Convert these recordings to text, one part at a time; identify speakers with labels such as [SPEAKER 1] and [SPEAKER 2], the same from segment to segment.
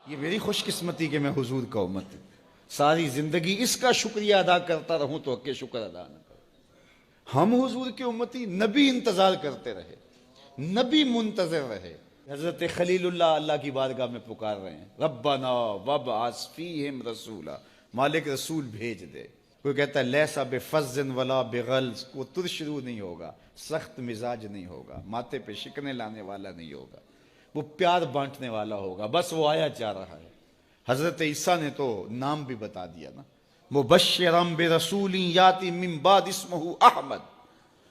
[SPEAKER 1] یہ میری خوش قسمتی کہ میں حضور کا امت ہوں. ساری زندگی اس کا شکریہ ادا کرتا رہوں تو کہ شکر ادا نہ کروں. ہم حضور کے امتی، نبی انتظار کرتے رہے، نبی منتظر رہے. حضرت خلیل اللہ کی بارگاہ میں پکار رہے ہیں، ربنا وابعث فیہم رسولا، مالک رسول بھیج دے. کوئی کہتا ہے لیسا بفظ ولا بغلظ، وہ ترشرو نہیں ہوگا، سخت مزاج نہیں ہوگا، ماتھے پہ شکنے لانے والا نہیں ہوگا، وہ پیار بانٹنے والا ہوگا. بس وہ آیا جا رہا ہے. حضرت عیسیٰ نے تو نام بھی بتا دیا نا، مبشرم برسول یاتی من بعد اسمہ احمد.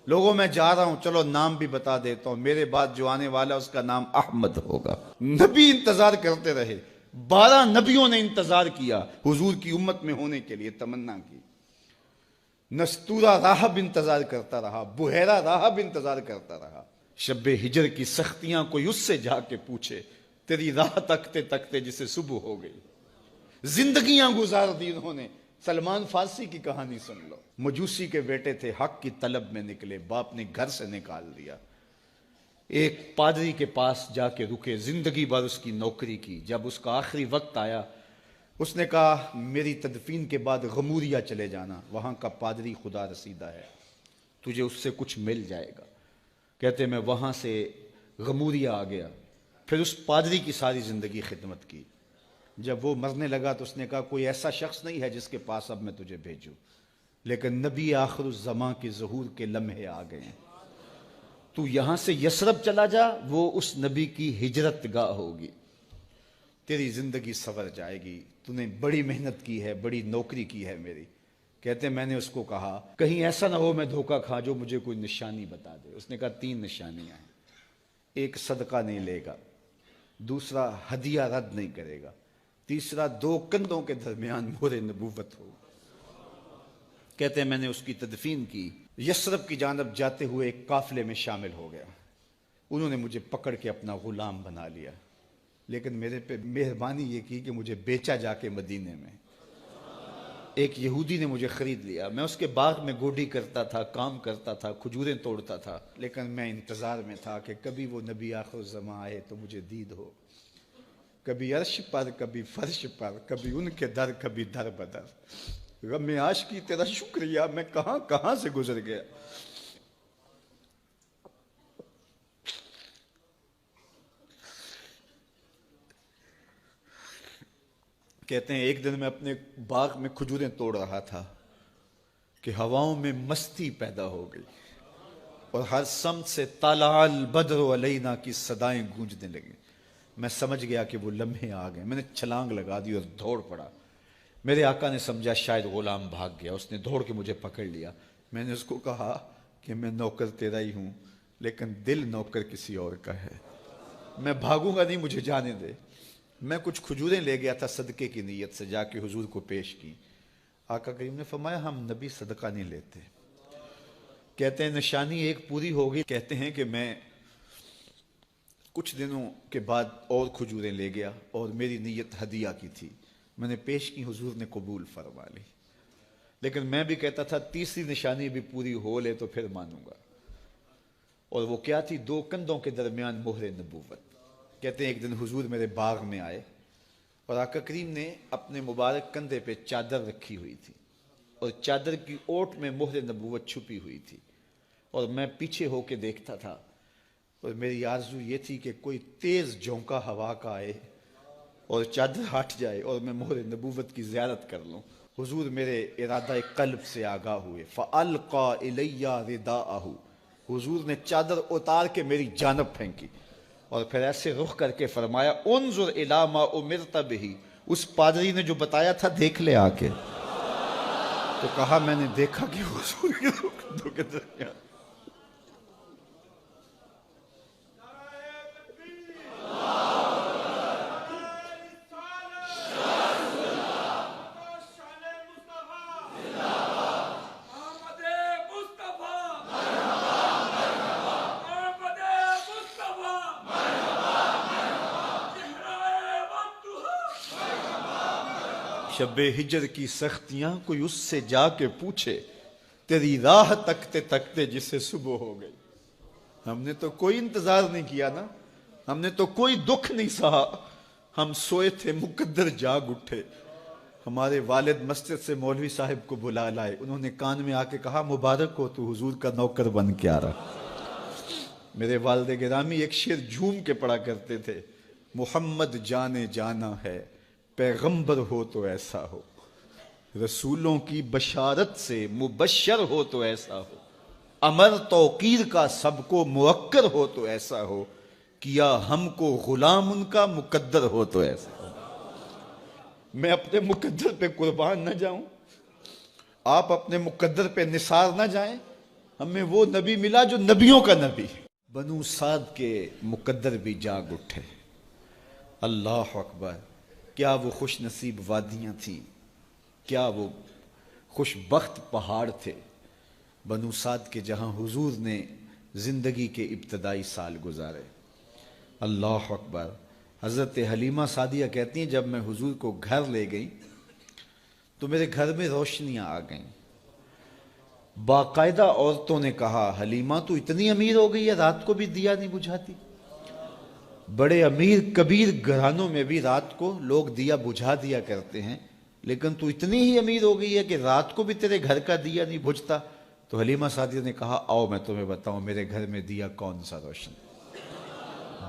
[SPEAKER 1] لوگوں میں جا رہا ہوں، چلو نام بھی بتا دیتا ہوں، میرے بعد جو آنے والا اس کا نام احمد ہوگا. نبی انتظار کرتے رہے، 12 نبیوں نے انتظار کیا حضور کی امت میں ہونے کے لیے، تمنا کی. نستورہ راہب انتظار کرتا رہا، بحیرہ راہب انتظار کرتا رہا. شب ہجر کی سختیاں کوئی اس سے جا کے پوچھے، تیری راہ تکتے تکتے جسے صبح ہو گئی. زندگیاں گزار دی انہوں نے. سلمان فارسی کی کہانی سن لو. مجوسی کے بیٹے تھے، حق کی طلب میں نکلے، باپ نے گھر سے نکال دیا. ایک پادری کے پاس جا کے رکے، زندگی بھر اس کی نوکری کی. جب اس کا آخری وقت آیا، اس نے کہا میری تدفین کے بعد غموریا چلے جانا، وہاں کا پادری خدا رسیدہ ہے، تجھے اس سے کچھ مل جائے گا. کہتے میں وہاں سے غموریا آ گیا. پھر اس پادری کی ساری زندگی خدمت کی. جب وہ مرنے لگا تو اس نے کہا کوئی ایسا شخص نہیں ہے جس کے پاس اب میں تجھے بھیجوں، لیکن نبی آخر الزماں کے ظہور کے لمحے آ گئے ہیں. تو یہاں سے یثرب چلا جا، وہ اس نبی کی ہجرت گاہ ہوگی. تیری زندگی سنور جائے گی. تو نے بڑی محنت کی ہے، بڑی نوکری کی ہے میری. کہتے میں نے اس کو کہا کہیں ایسا نہ ہو میں دھوکہ کھا جو مجھے کوئی نشانی بتا دے. اس نے کہا 3 نشانیاں ہیں. ایک صدقہ نہیں لے گا، دوسرا ہدیہ رد نہیں کرے گا، تیسرا 2 کندھوں کے درمیان مہر نبوت ہو. کہتے ہیں میں نے اس کی تدفین کی. یثرب کی جانب جاتے ہوئے ایک قافلے میں شامل ہو گیا. انہوں نے مجھے پکڑ کے اپنا غلام بنا لیا، لیکن میرے پہ مہربانی یہ کی کہ مجھے بیچا جا کے مدینے میں. ایک یہودی نے مجھے خرید لیا. میں اس کے باغ میں گوڈی کرتا تھا، کام کرتا تھا، کھجوریں توڑتا تھا، لیکن میں انتظار میں تھا کہ کبھی وہ نبی آخر الزماں آئے تو مجھے دید ہو. کبھی عرش پر، کبھی فرش پر، کبھی ان کے در، کبھی در بدر. غم عاشقی تیرا شکریہ، میں کہاں کہاں سے گزر گیا. کہتے ہیں ایک دن میں اپنے باغ میں کھجوریں توڑ رہا تھا کہ ہواؤں میں مستی پیدا ہو گئی اور ہر سمت سے طلع البدر علینا کی صدائیں گونجنے لگیں. میں سمجھ گیا کہ وہ لمحے آ گئے. میں نے چھلانگ لگا دی اور دوڑ پڑا. میرے آقا نے سمجھا شاید غلام بھاگ گیا. اس نے دوڑ کے مجھے پکڑ لیا. میں نے اس کو کہا کہ میں نوکر تیرا ہی ہوں، لیکن دل نوکر کسی اور کا ہے. میں بھاگوں گا نہیں، مجھے جانے دے. میں کچھ کھجوریں لے گیا تھا صدقے کی نیت سے، جا کے حضور کو پیش کی. آقا کریم نے فرمایا ہم نبی صدقہ نہیں لیتے. کہتے ہیں نشانی ایک پوری ہوگی. کہتے ہیں کہ میں کچھ دنوں کے بعد اور کھجوریں لے گیا اور میری نیت ہدیہ کی تھی. میں نے پیش کی، حضور نے قبول فرما لی. لیکن میں بھی کہتا تھا تیسری نشانی بھی پوری ہو لے تو پھر مانوں گا. اور وہ کیا تھی؟ 2 کندھوں کے درمیان مہر نبوت. کہتے ہیں ایک دن حضور میرے باغ میں آئے اور آقا کریم نے اپنے مبارک کندھے پہ چادر رکھی ہوئی تھی اور چادر کی اوٹ میں مہر نبوت چھپی ہوئی تھی. اور میں پیچھے ہو کے دیکھتا تھا اور میری آرزو یہ تھی کہ کوئی تیز جھونکا ہوا کا آئے اور چادر ہٹ جائے اور میں مہر نبوت کی زیارت کر لوں. حضور میرے ارادہ قلب سے آگاہ ہوئے. فَأَلْقَى إِلَيَّ رِدَاءَهُ. حضور نے چادر اتار کے میری جانب پھینکی اور پھر ایسے رخ کر کے فرمایا انظر الی ما امرت بہ. اس پادری نے جو بتایا تھا دیکھ لے آ کے. تو کہا میں نے دیکھا کہ حضور کے کندھوں کے درمیان. شب ہجر کی سختیاں کوئی اس سے جا کے پوچھے، تیری راہ تکتے تکتے جسے صبح ہو گئی. ہم نے تو کوئی انتظار نہیں کیا نا، ہم نے تو کوئی دکھ نہیں سہا، ہم سوئے تھے مقدر جاگ اٹھے، ہمارے والد مسجد سے مولوی صاحب کو بلا لائے، انہوں نے کان میں آ کے کہا مبارک ہو تو حضور کا نوکر بن کے آ رہا۔ میرے والد گرامی ایک شعر جھوم کے پڑھا کرتے تھے، محمد جانے جانا ہے پیغمبر ہو تو ایسا ہو، رسولوں کی بشارت سے مبشر ہو تو ایسا ہو، امر توقیر کا سب کو موکر ہو تو ایسا ہو، کیا ہم کو غلام ان کا مقدر ہو تو ایسا ہو۔ میں اپنے مقدر پہ قربان نہ جاؤں، آپ اپنے مقدر پہ نثار نہ جائیں، ہمیں وہ نبی ملا جو نبیوں کا نبی۔ بنو سعد کے مقدر بھی جاگ اٹھے، اللہ اکبر، کیا وہ خوش نصیب وادیاں تھیں، کیا وہ خوش بخت پہاڑ تھے بنو سعد کے، جہاں حضور نے زندگی کے ابتدائی سال گزارے۔ اللہ اکبر۔ حضرت حلیمہ سعدیہ کہتی ہیں جب میں حضور کو گھر لے گئی تو میرے گھر میں روشنیاں آ گئیں، باقاعدہ عورتوں نے کہا حلیمہ تو اتنی امیر ہو گئی ہے رات کو بھی دیا نہیں بجھاتی۔ بڑے امیر کبیر گھرانوں میں بھی رات کو لوگ دیا بجھا دیا کرتے ہیں، لیکن تو اتنی ہی امیر ہو گئی ہے کہ رات کو بھی تیرے گھر کا دیا نہیں بجھتا۔ تو حلیمہ سعدیہ نے کہا آؤ میں تمہیں بتاؤں میرے گھر میں دیا کون سا روشن۔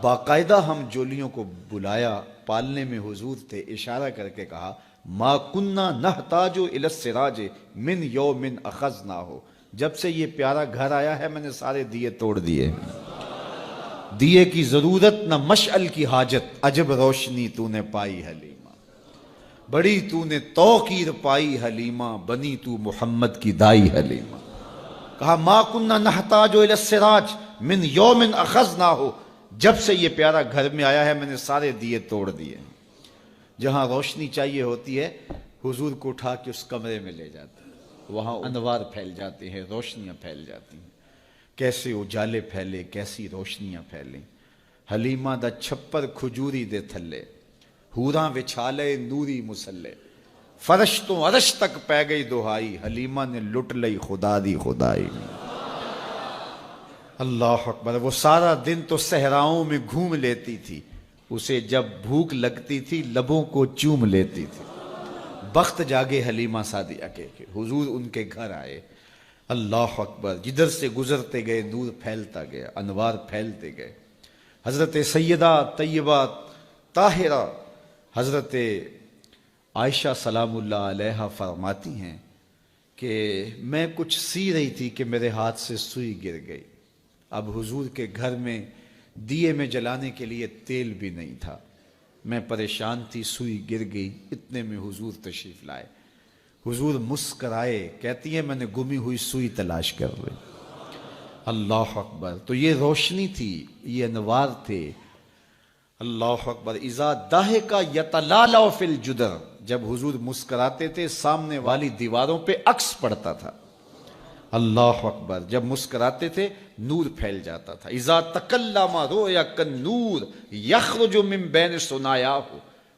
[SPEAKER 1] باقاعدہ ہم جولیوں کو بلایا، پالنے میں حضور تھے، اشارہ کر کے کہا ما کننا نحتاج الی السراج من یوم اخذناہ، جب سے یہ پیارا گھر آیا ہے میں نے سارے دیے توڑ دیے، دیے کی ضرورت نہ مشعل کی حاجت، عجب روشنی تو نے پائی حلیمہ، بڑی تو نے توقیر پائی حلیمہ، بنی تو محمد کی دائی حلیمہ۔ کہا ما کننا نحتاج الی السراج من یوم اخذناہ، جب سے یہ پیارا گھر میں آیا ہے میں نے سارے دیے توڑ دیے۔ جہاں روشنی چاہیے ہوتی ہے حضور کو اٹھا کے اس کمرے میں لے جاتے ہیں، وہاں انوار پھیل جاتے ہیں، روشنیاں پھیل جاتی ہیں، کیسے اجالے پھیلے، کیسی روشنیاں پھیلیں۔ حلیمہ دا چھپر کھجوری دے تھلے، حوراں وچھالے نوری مسلے، فرش تو عرش تک پہ گئی دہائی، حلیمہ نے لٹ لئی خدا دی خدائی۔ اللہ اکبر۔ وہ سارا دن تو صحراؤں میں گھوم لیتی تھی، اسے جب بھوک لگتی تھی لبوں کو چوم لیتی تھی۔ بخت جاگے حلیمہ سعدیہ کے کہ حضور ان کے گھر آئے۔ اللہ اکبر۔ جدھر سے گزرتے گئے نور پھیلتا گیا، انوار پھیلتے گئے۔ حضرت سیدہ طیبہ طاہرہ حضرت عائشہ سلام اللہ علیہا فرماتی ہیں کہ میں کچھ سی رہی تھی کہ میرے ہاتھ سے سوئی گر گئی۔ اب حضور کے گھر میں دیے میں جلانے کے لیے تیل بھی نہیں تھا، میں پریشان تھی، سوئی گر گئی، اتنے میں حضور تشریف لائے۔ حضور مسکرائے، کہتی ہے میں نے گمی ہوئی سوئی تلاش کر رہی۔ اللہ اکبر۔ تو یہ روشنی تھی، یہ انوار تھے۔ اللہ اکبر۔ اذا ضحک یتلالع فی الجدر، جب حضور مسکراتے تھے سامنے والی دیواروں پہ عکس پڑتا تھا۔ اللہ اکبر۔ جب مسکراتے تھے نور پھیل جاتا تھا۔ اذا تکلم رؤیا کالنور یخرج من بین ثنایاہ،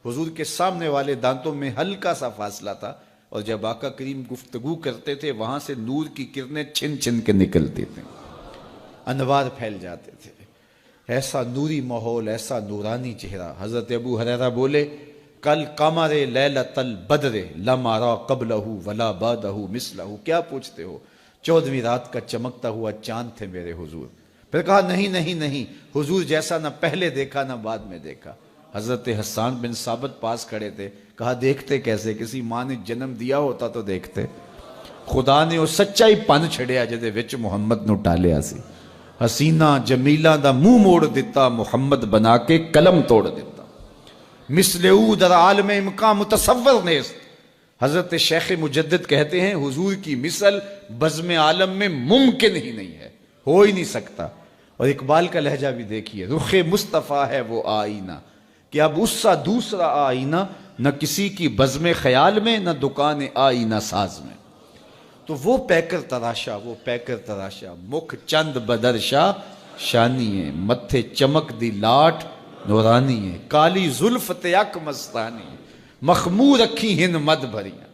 [SPEAKER 1] حضور کے سامنے والے دانتوں میں ہلکا سا فاصلہ تھا، اور جب آقا کریم گفتگو کرتے تھے وہاں سے نور کی کرنیں چھن چھن کے نکلتی تھیں، انوار پھیل جاتے تھے۔ ایسا نوری ماحول، ایسا نورانی چہرہ۔ حضرت ابو ہریرہ بولے کل قمر لیلۃ البدر لم ارى قبلہ ولا بعدہ مثلہ، کیا پوچھتے ہو، 14ویں رات کا چمکتا ہوا چاند تھے میرے حضور۔ پھر کہا نہیں نہیں نہیں، حضور جیسا نہ پہلے دیکھا نہ بعد میں دیکھا۔ حضرت حسان بن ثابت پاس کھڑے تھے، کہا دیکھتے کیسے، کسی ماں نے جنم دیا ہوتا تو دیکھتے۔ خدا نے وہ سچائی پن چھڑیا جدے وچ محمد نو ٹالیا سی، حسینہ جمیلہ دا منہ موڑ دیتا، محمد بنا کے قلم توڑ دیتا، مثل او در عالم امکان متصور نیست۔ حضرت شیخ مجدد کہتے ہیں حضور کی مثل بزم عالم میں ممکن ہی نہیں ہے، ہو ہی نہیں سکتا۔ اور اقبال کا لہجہ بھی دیکھیے، رخ مصطفیٰ ہے وہ آئینہ کہ اب اس سا دوسرا آئینہ نہ کسی کی بزم خیال میں نہ دکان آئینہ ساز میں۔ تو وہ پیکر تراشا، وہ پیکر تراشا، مکھ چند بدرشا شانی ہے، متھے چمک دی لاٹ نورانی ہے، کالی زلف تیک مستانی ہے، مخمور رکھی ہن مد بھریاں،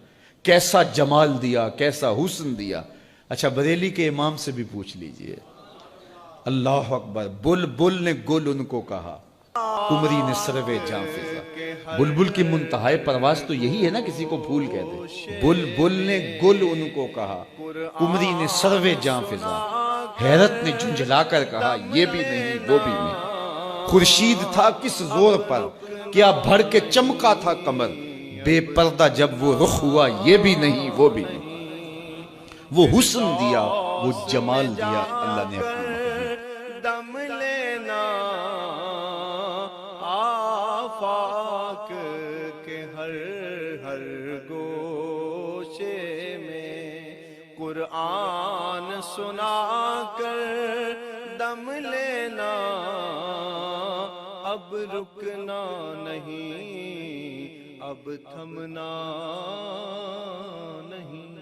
[SPEAKER 1] کیسا جمال دیا، کیسا حسن دیا۔ اچھا بریلی کے امام سے بھی پوچھ لیجئے، اللہ اکبر۔ بل بل نے گل ان کو کہا، قمری نے سروے جاں فضا. بلبل کی منتہائے پرواز تو یہی ہے نا کسی کو پھول کہہ دے. بلبل نے گل ان کو کہا, قمری نے سروے جاں فضا. حیرت نے جھنجھلا کر کہا یہ بھی نہیں وہ بھی نہیں. خورشید تھا کس زور پر, کیا بھڑ کے چمکا تھا قمر. بے پردہ جب وہ رخ ہوا یہ بھی نہیں وہ بھی نہیں. وہ حسن دیا وہ جمال دیا اللہ نے اپنا محبوب.
[SPEAKER 2] دم لینا آفاق کے ہر ہر گوشے میں, قرآن سنا کر دم لینا, اب رکنا نہیں اب تھمنا نہیں.